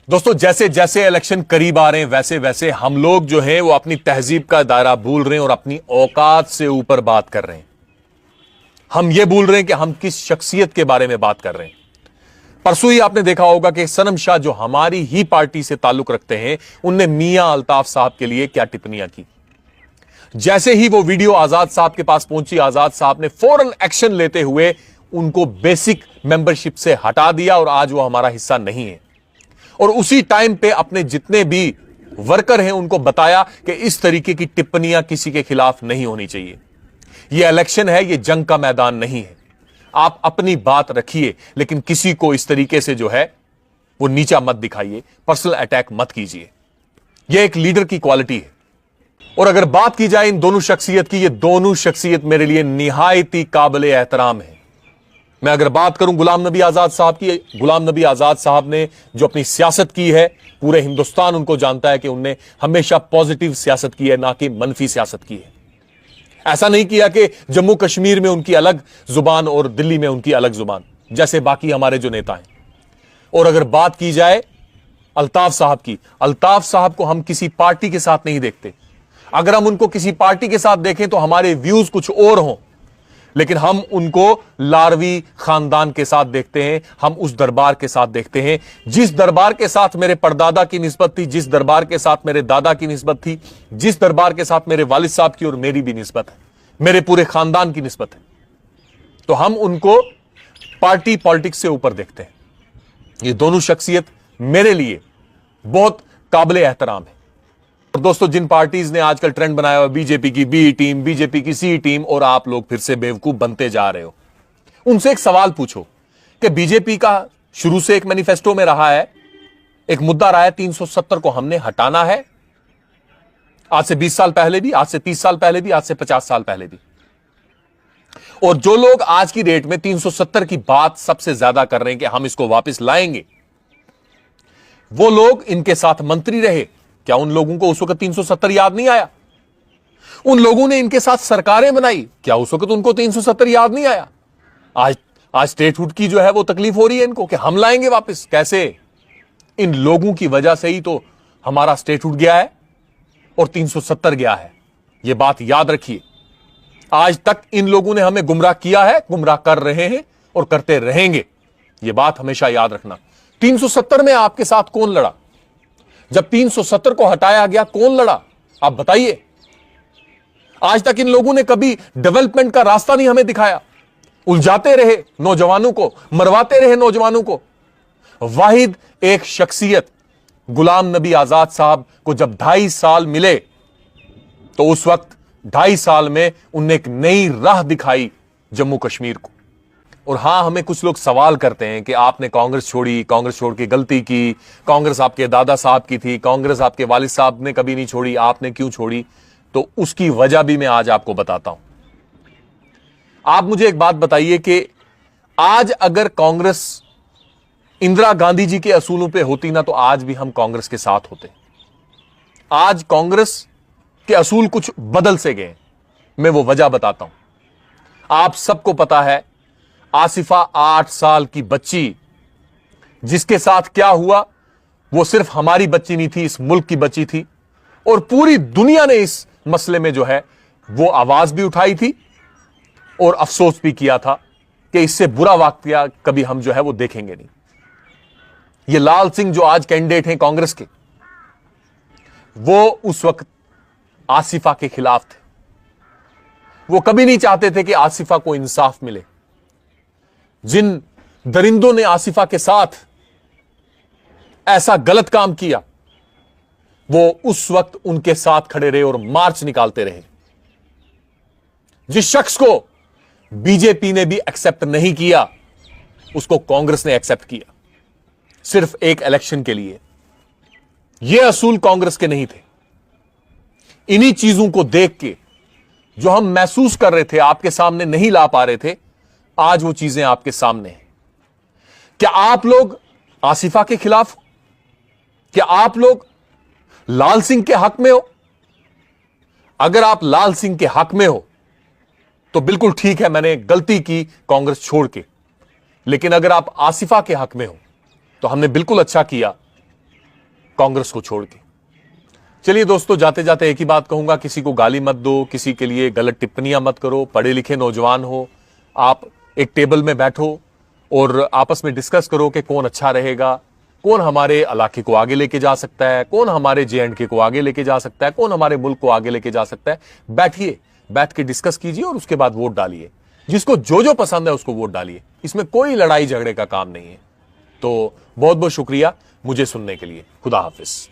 दोस्तों, जैसे जैसे इलेक्शन करीब आ रहे हैं वैसे वैसे हम लोग जो है वो अपनी तहजीब का दायरा भूल रहे हैं और अपनी औकात से ऊपर बात कर रहे हैं। हम ये भूल रहे हैं कि हम किस शख्सियत के बारे में बात कर रहे हैं। परसों ही आपने देखा होगा कि सनम शाह जो हमारी ही पार्टी से ताल्लुक रखते हैं, उनने मियां अल्ताफ साहब के लिए क्या टिप्पणियां की। जैसे ही वो वीडियो आजाद साहब के पास पहुंची, आजाद साहब ने फौरन एक्शन लेते हुए उनको बेसिक मेंबरशिप से हटा दिया और आज वो हमारा हिस्सा नहीं है। और उसी टाइम पे अपने जितने भी वर्कर हैं उनको बताया कि इस तरीके की टिप्पणियां किसी के खिलाफ नहीं होनी चाहिए। यह इलेक्शन है, यह जंग का मैदान नहीं है। आप अपनी बात रखिए, लेकिन किसी को इस तरीके से जो है वो नीचा मत दिखाइए, पर्सनल अटैक मत कीजिए। यह एक लीडर की क्वालिटी है। और अगर बात की जाए इन दोनों शख्सियत की, ये दोनों शख्सियत मेरे लिए निहायती काबिल एहतराम है। मैं अगर बात करूं गुलाम नबी आजाद साहब की, गुलाम नबी आजाद साहब ने जो अपनी सियासत की है, पूरे हिंदुस्तान उनको जानता है कि उनने हमेशा पॉजिटिव सियासत की है, ना कि मनफी सियासत की है। ऐसा नहीं किया कि जम्मू कश्मीर में उनकी अलग जुबान और दिल्ली में उनकी अलग जुबान, जैसे बाकी हमारे जो नेता हैं। और अगर बात की जाए अल्ताफ साहब की, अल्ताफ साहब को हम किसी पार्टी के साथ नहीं देखते। अगर हम उनको किसी पार्टी के साथ देखें तो हमारे व्यूज कुछ और हों, लेकिन हम उनको लारवी खानदान के साथ देखते हैं। हम उस दरबार के साथ देखते हैं जिस दरबार के साथ मेरे परदादा की निस्बत थी, जिस दरबार के साथ मेरे दादा की निस्बत थी, जिस दरबार के साथ मेरे वालिद साहब की और मेरी भी निस्बत है, मेरे पूरे खानदान की निस्बत है। तो हम उनको पार्टी पॉलिटिक्स से ऊपर देखते हैं। ये दोनों शख्सियत मेरे लिए बहुत काबिल एहतराम है। और दोस्तों, जिन पार्टीज ने आजकल ट्रेंड बनाया हुआ, बीजेपी की बी टीम, बीजेपी की सी टीम, और आप लोग फिर से बेवकूफ बनते जा रहे हो, उनसे एक सवाल पूछो कि बीजेपी का शुरू से एक मैनिफेस्टो में रहा है, एक मुद्दा रहा है 370 को हमने हटाना है। आज से 20 साल पहले भी, आज से 30 साल पहले भी, आज से 50 साल पहले भी। और जो लोग आज की डेट में 370 की बात सबसे ज्यादा कर रहे हैं कि हम इसको वापस लाएंगे, वो लोग इनके साथ मंत्री रहे। क्या उन लोगों को उस वक्त 370 याद नहीं आया? उन लोगों ने इनके साथ सरकारें बनाई, क्या उस वक्त उनको 370 याद नहीं आया? आज स्टेटहुड की जो है वो तकलीफ हो रही है इनको कि हम लाएंगे वापस। कैसे? इन लोगों की वजह से ही तो हमारा स्टेटहुड गया है और 370 गया है। यह बात याद रखिए। आज तक इन लोगों ने हमें गुमराह किया है, गुमराह कर रहे हैं और करते रहेंगे। यह बात हमेशा याद रखना। 370 में आपके साथ कौन लड़ा? जब 370 को हटाया गया, कौन लड़ा? आप बताइए। आज तक इन लोगों ने कभी डेवलपमेंट का रास्ता नहीं हमें दिखाया। उलझाते रहे नौजवानों को, मरवाते रहे नौजवानों को। वाहिद एक शख्सियत गुलाम नबी आजाद साहब को जब 2.5 साल मिले, तो उस वक्त 2.5 साल में उनने एक नई राह दिखाई जम्मू कश्मीर को। और हां, हमें कुछ लोग सवाल करते हैं कि आपने कांग्रेस छोड़ी, कांग्रेस छोड़ के गलती की, कांग्रेस आपके दादा साहब की थी, कांग्रेस आपके वालिद साहब ने कभी नहीं छोड़ी, आपने क्यों छोड़ी? तो उसकी वजह भी मैं आज आपको बताता हूं। आप मुझे एक बात बताइए कि आज अगर कांग्रेस इंदिरा गांधी जी के असूलों पे होती ना, तो आज भी हम कांग्रेस के साथ होते। आज कांग्रेस के असूल कुछ बदल से गए। मैं वो वजह बताता हूं। आप सबको पता है, आसिफा 8 साल की बच्ची, जिसके साथ क्या हुआ, वो सिर्फ हमारी बच्ची नहीं थी, इस मुल्क की बच्ची थी। और पूरी दुनिया ने इस मसले में जो है वो आवाज भी उठाई थी और अफसोस भी किया था कि इससे बुरा वाकया कभी हम जो है वो देखेंगे नहीं। ये लाल सिंह जो आज कैंडिडेट हैं कांग्रेस के, वो उस वक्त आसिफा के खिलाफ थे। वो कभी नहीं चाहते थे कि आसिफा को इंसाफ मिले। जिन दरिंदों ने आसिफा के साथ ऐसा गलत काम किया, वो उस वक्त उनके साथ खड़े रहे और मार्च निकालते रहे। जिस शख्स को बीजेपी ने भी एक्सेप्ट नहीं किया, उसको कांग्रेस ने एक्सेप्ट किया, सिर्फ एक इलेक्शन के लिए। ये असूल कांग्रेस के नहीं थे। इन्हीं चीजों को देख के जो हम महसूस कर रहे थे, आपके सामने नहीं ला पा रहे थे, आज वो चीजें आपके सामने हैं। क्या आप लोग आसिफा के खिलाफ हो? क्या आप लोग लाल सिंह के हक में हो? अगर आप लाल सिंह के हक में हो तो बिल्कुल ठीक है, मैंने गलती की कांग्रेस छोड़ के। लेकिन अगर आप आसिफा के हक में हो तो हमने बिल्कुल अच्छा किया कांग्रेस को छोड़ के। चलिए दोस्तों, जाते जाते एक ही बात कहूंगा, किसी को गाली मत दो, किसी के लिए गलत टिप्पणियां मत करो। पढ़े लिखे नौजवान हो आप, एक टेबल में बैठो और आपस में डिस्कस करो कि कौन अच्छा रहेगा, कौन हमारे इलाके को आगे लेके जा सकता है, कौन हमारे JNK को आगे लेके जा सकता है, कौन हमारे मुल्क को आगे लेके जा सकता है। बैठिए, बैठ के डिस्कस कीजिए और उसके बाद वोट डालिए। जिसको जो जो पसंद है उसको वोट डालिए। इसमें कोई लड़ाई झगड़े का काम नहीं है। तो बहुत बहुत शुक्रिया मुझे सुनने के लिए। खुदा हाफिज।